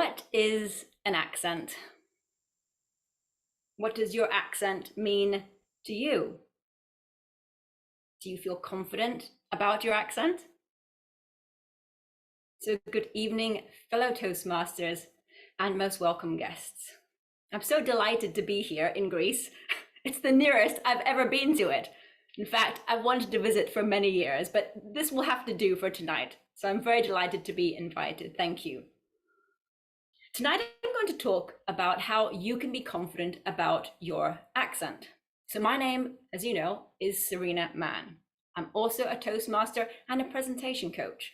What is an accent? What does your accent mean to you? Do you feel confident about your accent? So good evening, fellow Toastmasters and most welcome guests. I'm so delighted to be here in Greece. It's the nearest I've ever been to it. In fact, I've wanted to visit for many years, but this will have to do for tonight. So I'm very delighted to be invited. Thank you. Tonight, I'm going to talk about how you can be confident about your accent. So my name, as you know, is Sarina Mann. I'm also a Toastmaster and a presentation coach.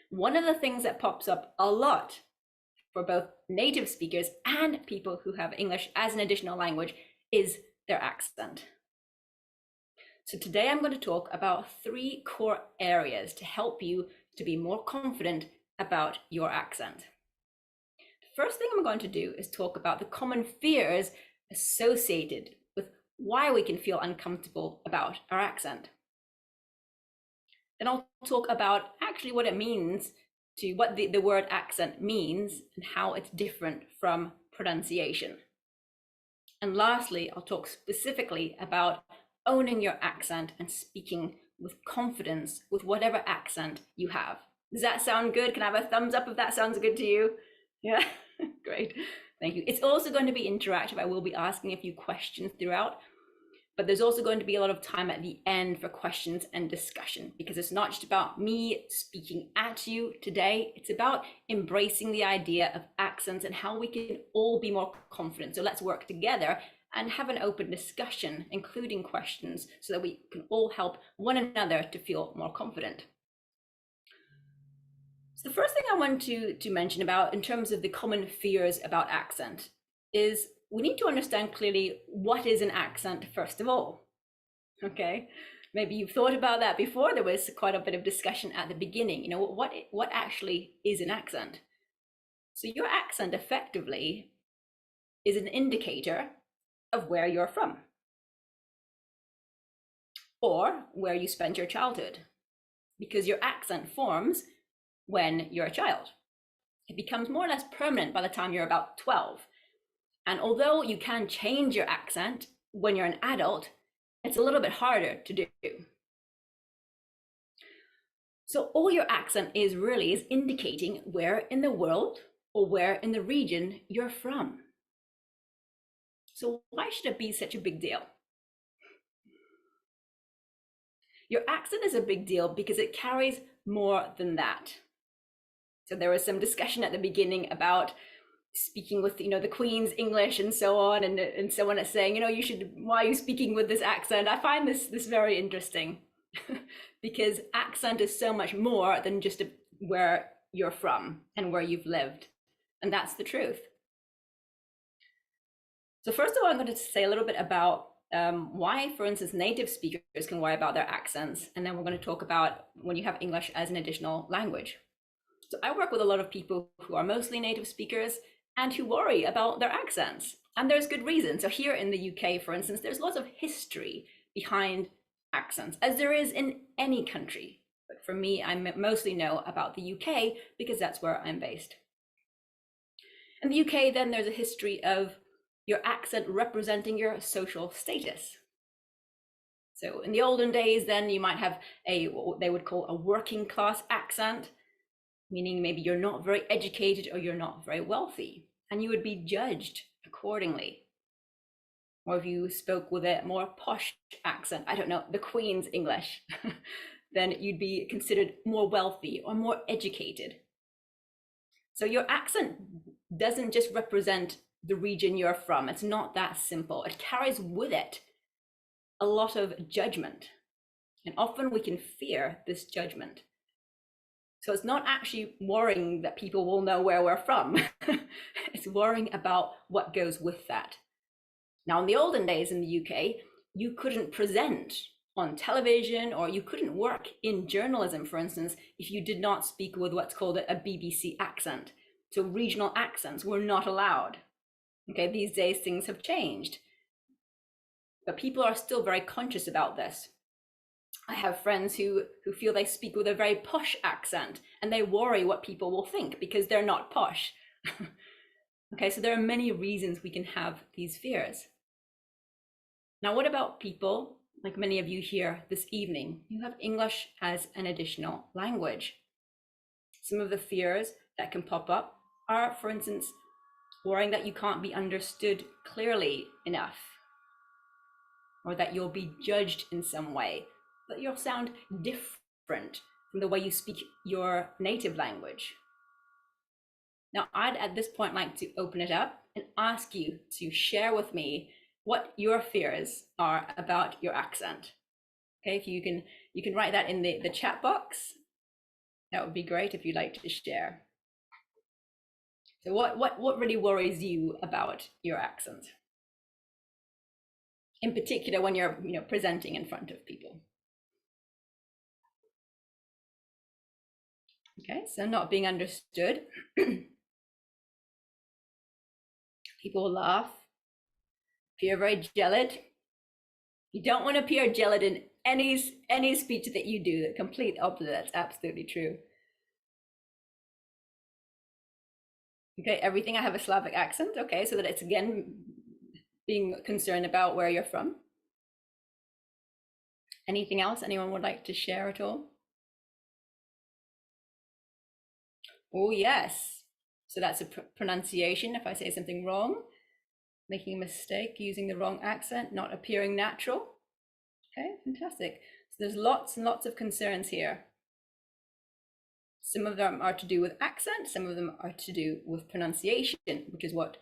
One of the things that pops up a lot for both native speakers and people who have English as an additional language is their accent. So today I'm going to talk about 3 core areas to help you to be more confident about your accent. First thing I'm going to do is talk about the common fears associated with why we can feel uncomfortable about our accent. Then I'll talk about actually what it means to what the word accent means and how it's different from pronunciation. And lastly, I'll talk specifically about owning your accent and speaking with confidence with whatever accent you have. Does that sound good? Can I have a thumbs up if that sounds good to you? Yeah, great. Thank you. It's also going to be interactive. I will be asking a few questions throughout, but there's also going to be a lot of time at the end for questions and discussion, because it's not just about me speaking at you today. It's about embracing the idea of accents and how we can all be more confident. So let's work together and have an open discussion, including questions, so that we can all help one another to feel more confident. So the first thing I want to mention about in terms of the common fears about accent is we need to understand clearly what is an accent first of all. Okay, maybe you've thought about that before. There was quite a bit of discussion at the beginning. You know, what actually is an accent? So your accent effectively is an indicator of where you're from or where you spent your childhood, because your accent forms when you're a child. It becomes more or less permanent by the time you're about 12. And although you can change your accent when you're an adult, it's a little bit harder to do. So all your accent is really is indicating where in the world or where in the region you're from. So why should it be such a big deal? Your accent is a big deal because it carries more than that. So there was some discussion at the beginning about speaking with, the Queen's English and so on, and someone is saying, why are you speaking with this accent? I find this very interesting because accent is so much more than just where you're from and where you've lived, and that's the truth. So first of all, I'm going to say a little bit about why, for instance, native speakers can worry about their accents, and then we're going to talk about when you have English as an additional language. So I work with a lot of people who are mostly native speakers and who worry about their accents, and there's good reason. So here in the UK, for instance, there's lots of history behind accents, as there is in any country. But for me, I mostly know about the UK because that's where I'm based. In the UK, then there's a history of your accent representing your social status. So in the olden days, then you might have what they would call a working class accent, meaning maybe you're not very educated or you're not very wealthy, and you would be judged accordingly. Or if you spoke with a more posh accent, I don't know, the Queen's English, then you'd be considered more wealthy or more educated. So your accent doesn't just represent the region you're from. It's not that simple. It carries with it a lot of judgment, and often we can fear this judgment. So it's not actually worrying that people will know where we're from. It's worrying about what goes with that. Now, in the olden days in the UK, you couldn't present on television or you couldn't work in journalism, for instance, if you did not speak with what's called a BBC accent. So regional accents were not allowed. Okay, these days things have changed, but people are still very conscious about this. I have friends who feel they speak with a very posh accent and they worry what people will think because they're not posh. Okay, so there are many reasons we can have these fears. Now, what about people like many of you here this evening? You have English as an additional language. Some of the fears that can pop up are, for instance, worrying that you can't be understood clearly enough, or that you'll be judged in some way, that you'll sound different from the way you speak your native language. Now, I'd at this point like to open it up and ask you to share with me what your fears are about your accent. Okay, if you can write that in the chat box. That would be great if you'd like to share. So what really worries you about your accent? In particular, when you're presenting in front of people. Okay, so not being understood. People laugh. Appear very gelid. You don't want to appear gelid in any speech that you do. The complete opposite. That's absolutely true. Okay, everything I have a Slavic accent. Okay, so that it's again being concerned about where you're from. Anything else anyone would like to share at all? Oh yes, so that's a pronunciation. If I say something wrong, making a mistake, using the wrong accent, not appearing natural. Okay, fantastic. So there's lots and lots of concerns here. Some of them are to do with accent, some of them are to do with pronunciation, which is what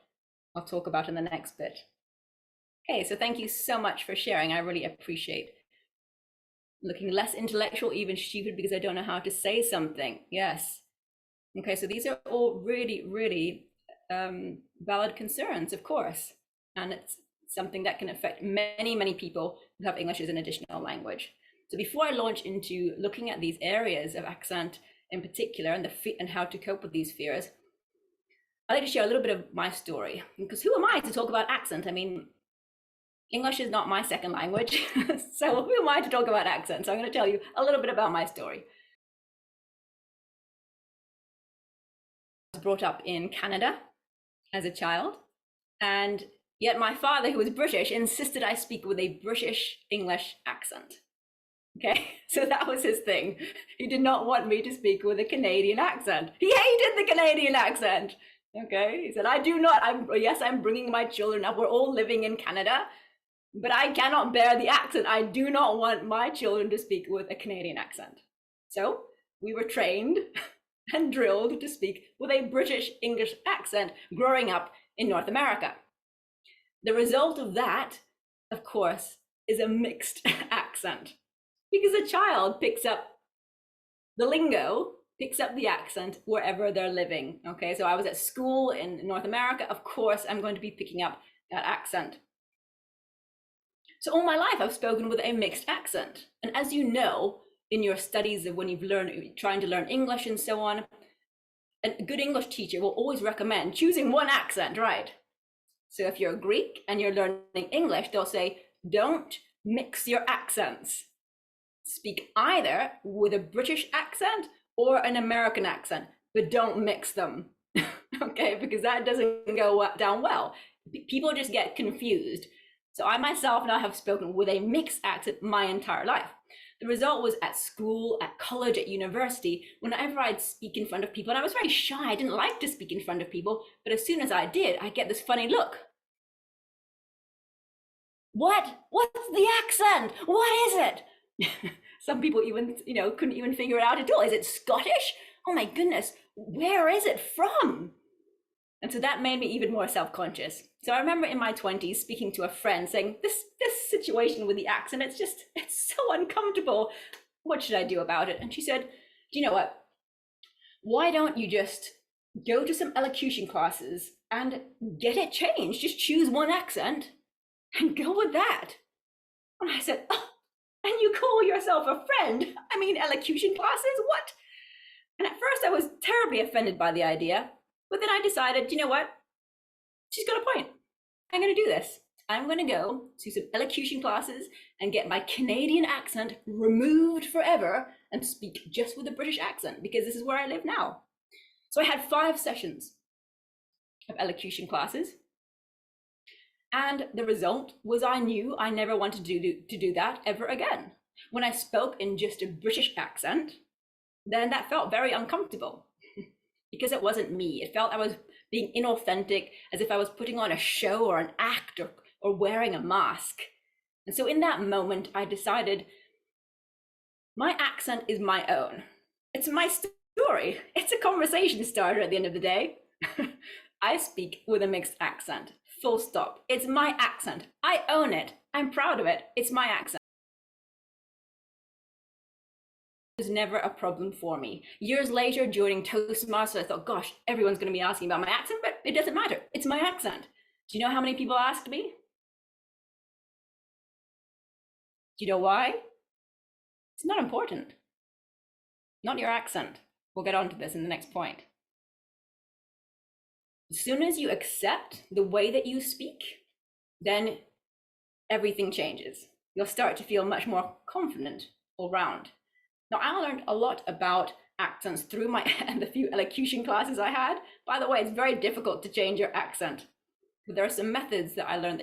I'll talk about in the next bit. Okay, so thank you so much for sharing. I really appreciate looking less intellectual, even stupid because I don't know how to say something. Yes. Okay, so these are all really, really valid concerns, of course. And it's something that can affect many, many people who have English as an additional language. So before I launch into looking at these areas of accent in particular and how to cope with these fears, I'd like to share a little bit of my story, because who am I to talk about accent? I mean, English is not my second language, so who am I to talk about accent? So I'm going to tell you a little bit about my story. I was brought up in Canada as a child, and yet my father, who was British, insisted I speak with a British English accent. Okay, so that was his thing. He did not want me to speak with a Canadian accent. He hated the Canadian accent. Okay, he said, I'm bringing my children up. We're all living in Canada, but I cannot bear the accent. I do not want my children to speak with a Canadian accent. So we were trained and drilled to speak with a British English accent growing up in North America. The result of that, of course, is a mixed accent, because a child picks up the lingo, picks up the accent wherever they're living. Okay, so I was at school in North America. Of course, I'm going to be picking up that accent. So all my life, I've spoken with a mixed accent. And as you know, in your studies of when you've trying to learn English and so on, a good English teacher will always recommend choosing one accent, right? So if you're Greek and you're learning English, they'll say, don't mix your accents. Speak either with a British accent or an American accent, but don't mix them. Okay, because that doesn't go down well. People just get confused. So I myself now have spoken with a mixed accent my entire life. The result was at school, at college, at university, whenever I'd speak in front of people, and I was very shy, I didn't like to speak in front of people, but as soon as I did, I get this funny look. What's the accent? What is it? Some people even, couldn't even figure it out at all. Is it Scottish? Oh my goodness, where is it from? And so that made me even more self-conscious. So I remember in my 20s speaking to a friend saying, this situation with the accent, it's so uncomfortable. What should I do about it? And she said, do you know what? Why don't you just go to some elocution classes and get it changed? Just choose one accent and go with that. And I said, oh, and you call yourself a friend? I mean, elocution classes, what? And at first I was terribly offended by the idea, but then I decided, you know what? She's got a point. I'm going to do this. I'm going to go to some elocution classes and get my Canadian accent removed forever and speak just with a British accent, because this is where I live now. So I had 5 sessions of elocution classes. And the result was I knew I never wanted to do that ever again. When I spoke in just a British accent, then that felt very uncomfortable because it wasn't me. It felt I was being inauthentic, as if I was putting on a show or an act or wearing a mask. And so in that moment, I decided my accent is my own. It's my story. It's a conversation starter at the end of the day. I speak with a mixed accent. Full stop. It's my accent. I own it. I'm proud of it. It's my accent. It was never a problem for me. Years later, joining Toastmasters, I thought, gosh, everyone's going to be asking about my accent, but it doesn't matter. It's my accent. Do you know how many people asked me? Do you know why? It's not important. Not your accent. We'll get onto this in the next point. As soon as you accept the way that you speak, then everything changes. You'll start to feel much more confident all round. Now, I learned a lot about accents through the few elocution classes I had. By the way, it's very difficult to change your accent, but there are some methods that I learned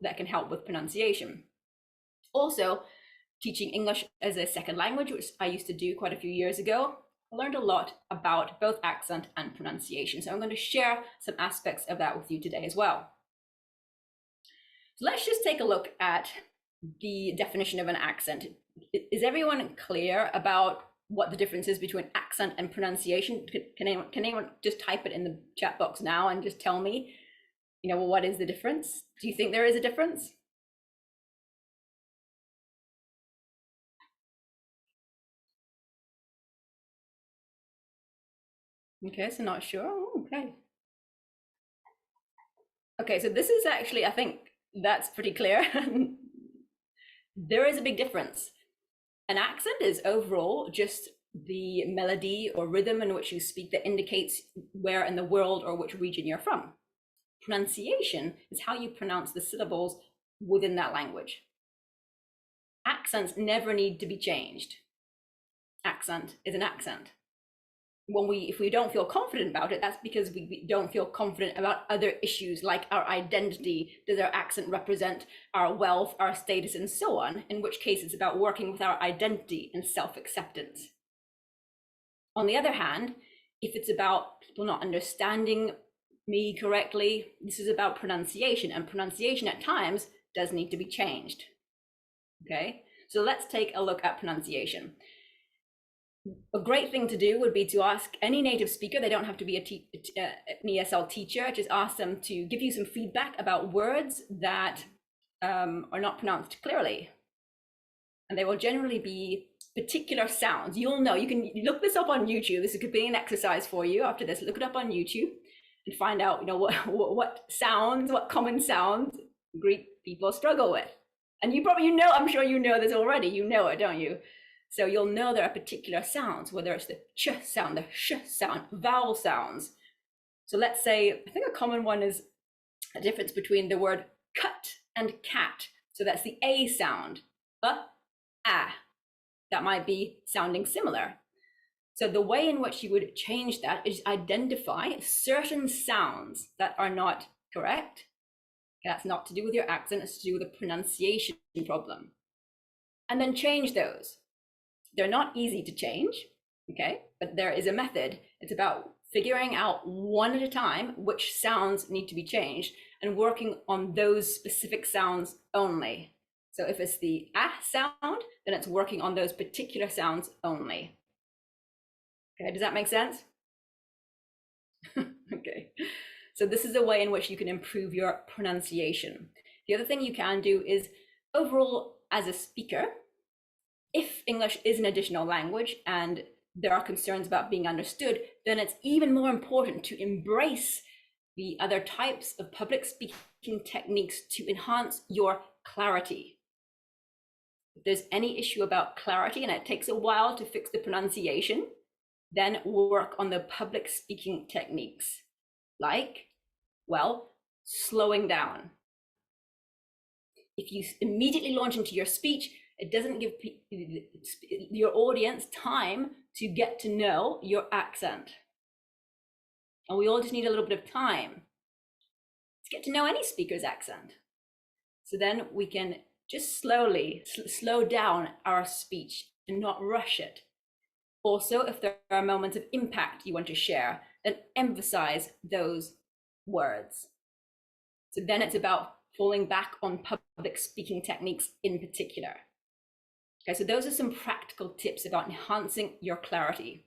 that can help with pronunciation. Also, teaching English as a second language, which I used to do quite a few years ago, I learned a lot about both accent and pronunciation. So I'm going to share some aspects of that with you today as well. So let's just take a look at the definition of an accent. Is everyone clear about what the difference is between accent and pronunciation? Can anyone just type it in the chat box now and just tell me, well, what is the difference? Do you think there is a difference? Okay, so not sure. Oh, okay. Okay, so this is actually, I think that's pretty clear. There is a big difference. An accent is overall just the melody or rhythm in which you speak that indicates where in the world or which region you're from. Pronunciation is how you pronounce the syllables within that language. Accents never need to be changed. Accent is an accent. If we don't feel confident about it, that's because we don't feel confident about other issues like our identity. Does our accent represent our wealth, our status, and so on? In which case it's about working with our identity and self-acceptance. On the other hand, if it's about people not understanding me correctly, this is about pronunciation, and pronunciation at times does need to be changed. Okay, so let's take a look at pronunciation. A great thing to do would be to ask any native speaker, they don't have to be an ESL teacher, just ask them to give you some feedback about words that are not pronounced clearly. And they will generally be particular sounds. You'll know, you can look this up on YouTube. This could be an exercise for you after this. Look it up on YouTube and find out, what sounds, what common sounds Greek people struggle with. And you probably, I'm sure you know this already. You know it, don't you? So you'll know there are particular sounds, whether it's the ch sound, the sh sound, vowel sounds. So let's say, I think a common one is a difference between the word cut and cat. So that's the A sound, that might be sounding similar. So the way in which you would change that is identify certain sounds that are not correct. That's not to do with your accent, it's to do with a pronunciation problem. And then change those. They're not easy to change, okay? But there is a method. It's about figuring out one at a time which sounds need to be changed and working on those specific sounds only. So if it's the sound, then it's working on those particular sounds only. Okay, does that make sense? Okay, so this is a way in which you can improve your pronunciation. The other thing you can do is overall as a speaker, if English is an additional language and there are concerns about being understood, then it's even more important to embrace the other types of public speaking techniques to enhance your clarity. If there's any issue about clarity and it takes a while to fix the pronunciation, then work on the public speaking techniques, like, slowing down. if you immediately launch into your speech, it doesn't give your audience time to get to know your accent. And we all just need a little bit of time to get to know any speaker's accent. So then we can just slowly slow down our speech and not rush it. Also, if there are moments of impact you want to share, then emphasize those words. So then it's about falling back on public speaking techniques in particular. Okay, so those are some practical tips about enhancing your clarity,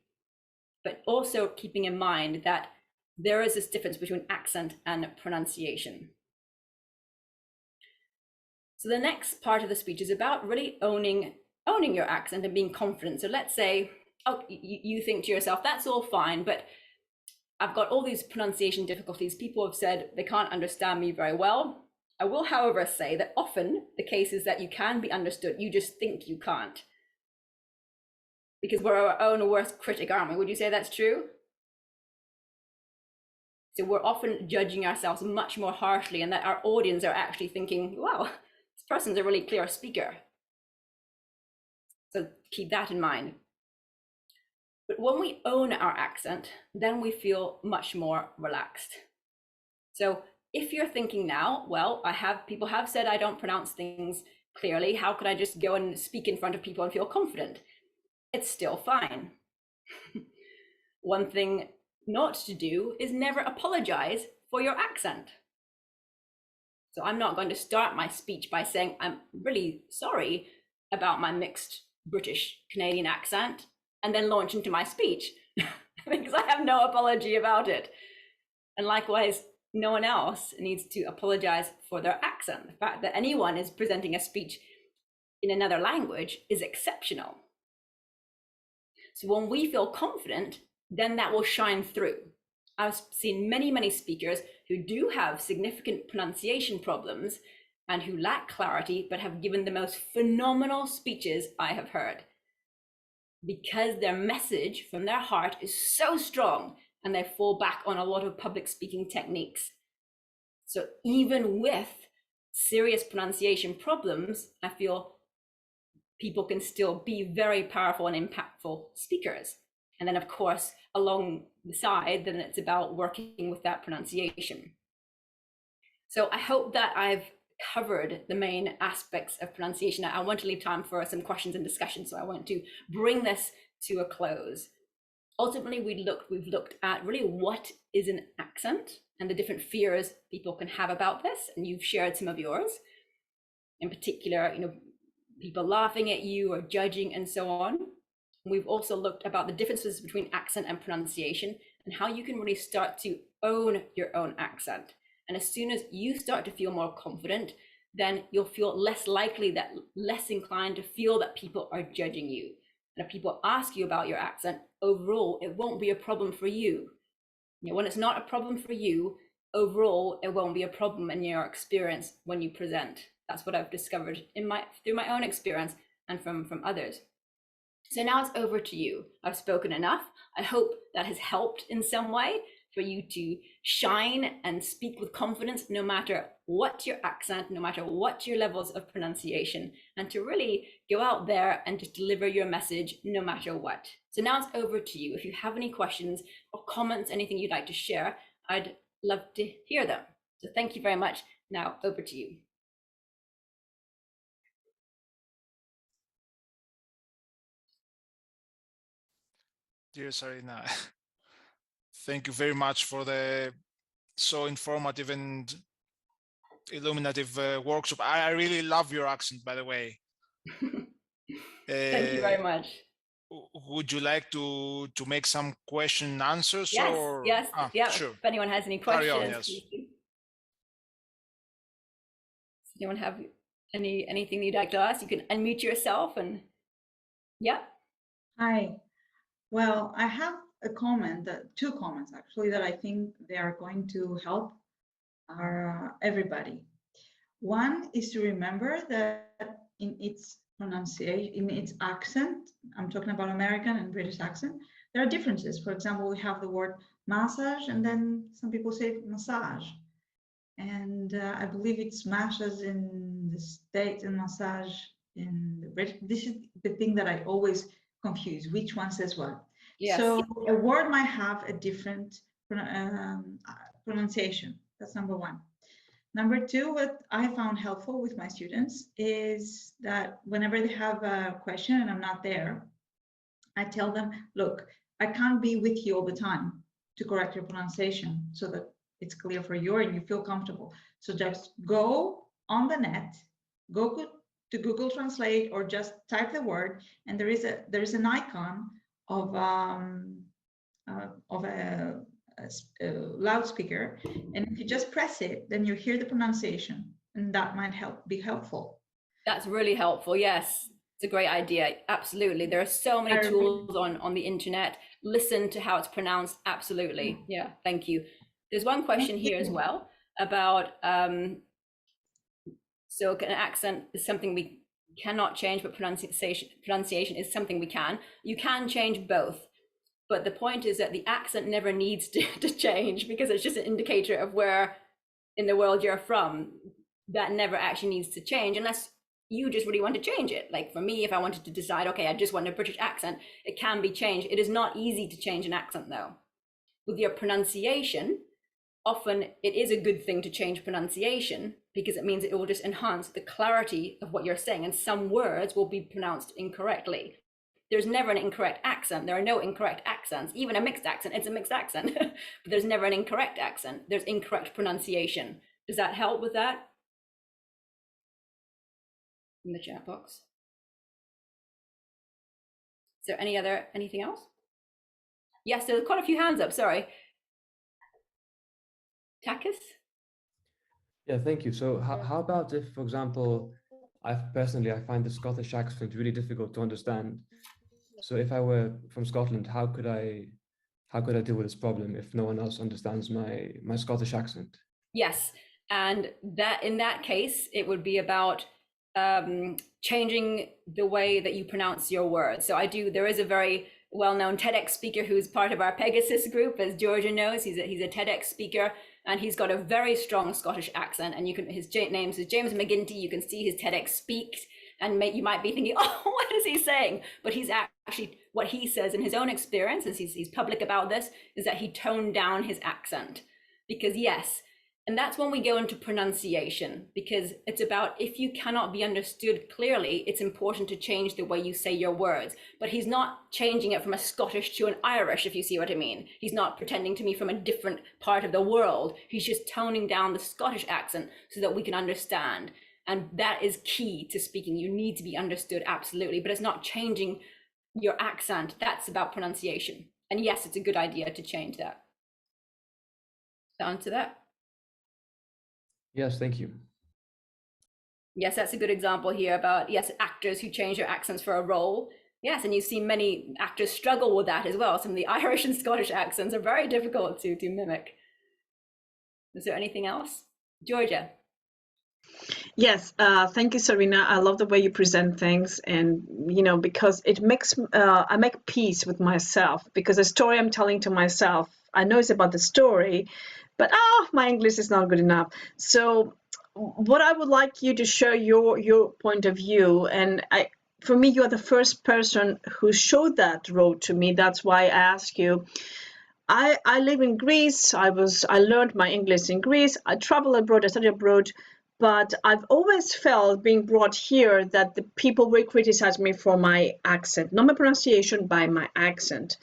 but also keeping in mind that there is this difference between accent and pronunciation. So the next part of the speech is about really owning your accent and being confident. So let's say, oh, you think to yourself, that's all fine, but I've got all these pronunciation difficulties. People have said they can't understand me very well. I will, however, say that often the case is that you can be understood. You just think you can't. Because we're our own worst critic, aren't we? Would you say that's true? So we're often judging ourselves much more harshly, and that our audience are actually thinking, wow, this person's a really clear speaker. So keep that in mind. But when we own our accent, then we feel much more relaxed. So if you're thinking now, well, people have said I don't pronounce things clearly, how could I just go and speak in front of people and feel confident? It's still fine. One thing not to do is never apologize for your accent. So I'm not going to start my speech by saying I'm really sorry about my mixed British Canadian accent and then launch into my speech because I have no apology about it. And likewise, no one else needs to apologize for their accent. The fact that anyone is presenting a speech in another language is exceptional. So when we feel confident, then that will shine through. I've seen many speakers who do have significant pronunciation problems and who lack clarity, but have given the most phenomenal speeches I have heard, because their message from their heart is so strong and they fall back on a lot of public speaking techniques. So even with serious pronunciation problems, I feel people can still be very powerful and impactful speakers. And then of course, along the side, then it's about working with that pronunciation. So I hope that I've covered the main aspects of pronunciation. I want to leave time for some questions and discussion, so I want to bring this to a close. Ultimately, we've looked at really what is an accent and the different fears people can have about this, and you've shared some of yours. In particular, people laughing at you or judging and so on. We've also looked about the differences between accent and pronunciation and how you can really start to own your own accent. And as soon as you start to feel more confident, then you'll feel less inclined to feel that people are judging you. And if people ask you about your accent, overall, it won't be a problem for you. When it's not a problem for you, overall, it won't be a problem in your experience when you present. That's what I've discovered through my own experience and from others. So now it's over to you. I've spoken enough. I hope that has helped in some way for you to shine and speak with confidence, no matter what your accent, no matter what your levels of pronunciation, and to really go out there and just deliver your message no matter what. So now it's over to you. If you have any questions or comments, anything you'd like to share, I'd love to hear them. So thank you very much. Now over to you. Dear Sarina, thank you very much for the so informative and illuminative workshop. I really love your accent, by the way. Thank you very much. Would you like to make some question and answers? Yes, or yes, yeah. Sure. If anyone has any questions, Carry on, yes. Does anyone have anything you'd like to ask? You can unmute yourself and yeah. Hi. Well, I have a comment, two comments actually, that I think they are going to help everybody. One is to remember that in its pronunciation, in its accent, I'm talking about American and British accent, there are differences. For example, we have the word massage, and then some people say massage. And I believe it's mashes in in the States and massage in the British. This is the thing that I always confuse, which one says what. Yes. So a word might have a different pronunciation. That's number one. Number two, what I found helpful with my students is that whenever they have a question and I'm not there, I tell them, look, I can't be with you all the time to correct your pronunciation so that it's clear for you and you feel comfortable. So just go on the net, go to Google Translate or just type the word, and there is an icon of a loudspeaker, and if you just press it, then you hear the pronunciation, and that might be helpful. That's really helpful. Yes, it's a great idea. Absolutely. There are so many tools on the internet. Listen to how it's pronounced. Absolutely. Yeah, thank you. There's one question here as well about, so an accent is something we cannot change, but pronunciation is something we can. You can change both. But the point is that the accent never needs to change, because it's just an indicator of where in the world you're from. That never actually needs to change unless you just really want to change it. Like for me, if I wanted to decide, okay, I just want a British accent, it can be changed. It is not easy to change an accent though. With your pronunciation, often it is a good thing to change pronunciation, because it means it will just enhance the clarity of what you're saying, and some words will be pronounced incorrectly. There's never an incorrect accent. There are no incorrect accents. Even a mixed accent, it's a mixed accent. But there's never an incorrect accent. There's incorrect pronunciation. Does that help with that? In the chat box. Is there anything else? Yes, there's quite a few hands up, sorry. Takis? Yeah, thank you. So how about if, for example, I find the Scottish accent really difficult to understand. So if I were from Scotland, how could I deal with this problem if no one else understands my Scottish accent? Yes, and that in that case, it would be about changing the way that you pronounce your words. So there is a very well-known TEDx speaker who's part of our Pegasus group, as Georgia knows. He's a TEDx speaker, and he's got a very strong Scottish accent, and his name is James McGinty. You can see his TEDx speaks, and you might be thinking, oh, what is he saying? But he's actually, what he says in his own experience, as he's public about this, is that he toned down his accent. Because yes, and that's when we go into pronunciation, because it's about, if you cannot be understood clearly, it's important to change the way you say your words. But he's not changing it from a Scottish to an Irish, if you see what I mean. He's not pretending to be from a different part of the world. He's just toning down the Scottish accent so that we can understand. And that is key to speaking. You need to be understood, absolutely, but it's not changing your accent. That's about pronunciation. And yes, it's a good idea to change that. Answer that? Yes, thank you. Yes, that's a good example here about, yes, actors who change their accents for a role. Yes, and you see many actors struggle with that as well. Some of the Irish and Scottish accents are very difficult to mimic. Is there anything else? Georgia? Yes, thank you, Sarina. I love the way you present things, and because it makes I make peace with myself, because the story I'm telling to myself, I know it's about the story, but my English is not good enough. So what I would like you to share your point of view, and for me, you are the first person who showed that road to me. That's why I ask you. I live in Greece. I learned my English in Greece. I travel abroad, I study abroad, but I've always felt being brought here that the people will criticize me for my accent, not my pronunciation, by my accent.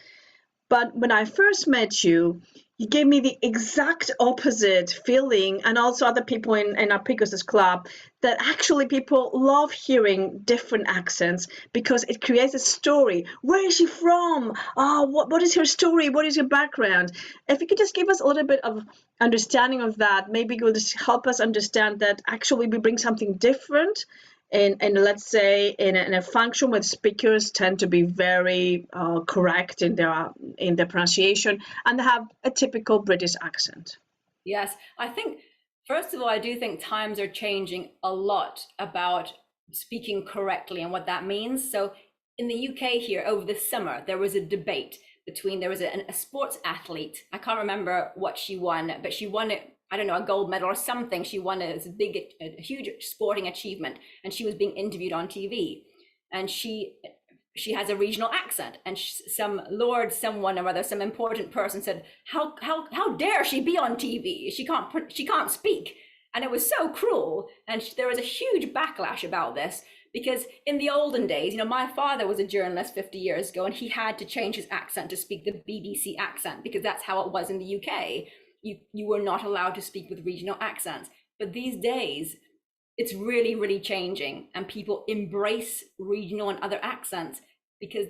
But when I first met you, you gave me the exact opposite feeling, and also other people in our Pegasus Club, that actually people love hearing different accents because it creates a story. Where is she from? What is her story? What is her background? If you could just give us a little bit of understanding of that, maybe it will just help us understand that actually we bring something different. And let's say in a function where speakers tend to be very correct in their pronunciation, and they have a typical British accent. Yes, I think, first of all, I do think times are changing a lot about speaking correctly and what that means. So in the UK here over the summer, there was a debate between, there was a sports athlete. I can't remember what she won, but she won it. I don't know, a gold medal or something. She won a huge sporting achievement, and she was being interviewed on TV, and she has a regional accent, and some someone or other, some important person said, how dare she be on TV? She can't speak. And it was so cruel. And there was a huge backlash about this, because in the olden days, my father was a journalist 50 years ago, and he had to change his accent to speak the BBC accent, because that's how it was in the UK. You were not allowed to speak with regional accents. But these days, it's really, really changing, and people embrace regional and other accents, because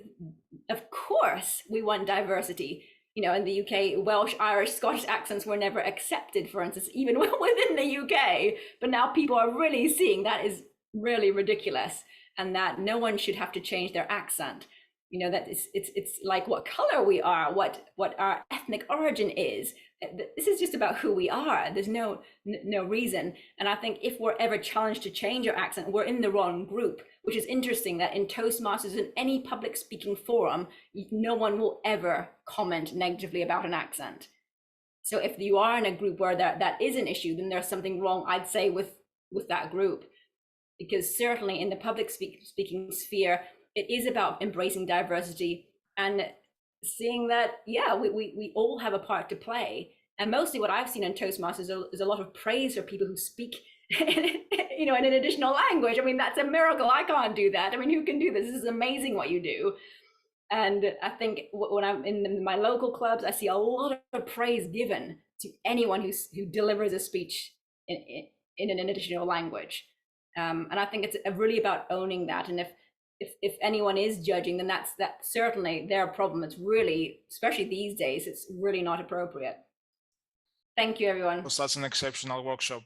of course we want diversity. In the UK, Welsh, Irish, Scottish accents were never accepted, for instance, even within the UK. But now people are really seeing that is really ridiculous, and that no one should have to change their accent. That it's like what color we are, what our ethnic origin is. This is just about who we are. There's no reason. And I think if we're ever challenged to change our accent, we're in the wrong group, which is interesting that in Toastmasters, in any public speaking forum, no one will ever comment negatively about an accent. So if you are in a group where that is an issue, then there's something wrong, I'd say, with that group. Because certainly in the public speaking sphere, it is about embracing diversity and seeing that, yeah, we all have a part to play. And mostly what I've seen in Toastmasters is a lot of praise for people who speak in an additional language. I mean, that's a miracle. I can't do that. I mean, who can do this? This is amazing what you do. And I think when I'm in my local clubs, I see a lot of praise given to anyone who delivers a speech in an additional language. And I think it's really about owning that. And if anyone is judging, then that's certainly their problem. It's really, especially these days, it's really not appropriate. Thank you, everyone. So that's an exceptional workshop.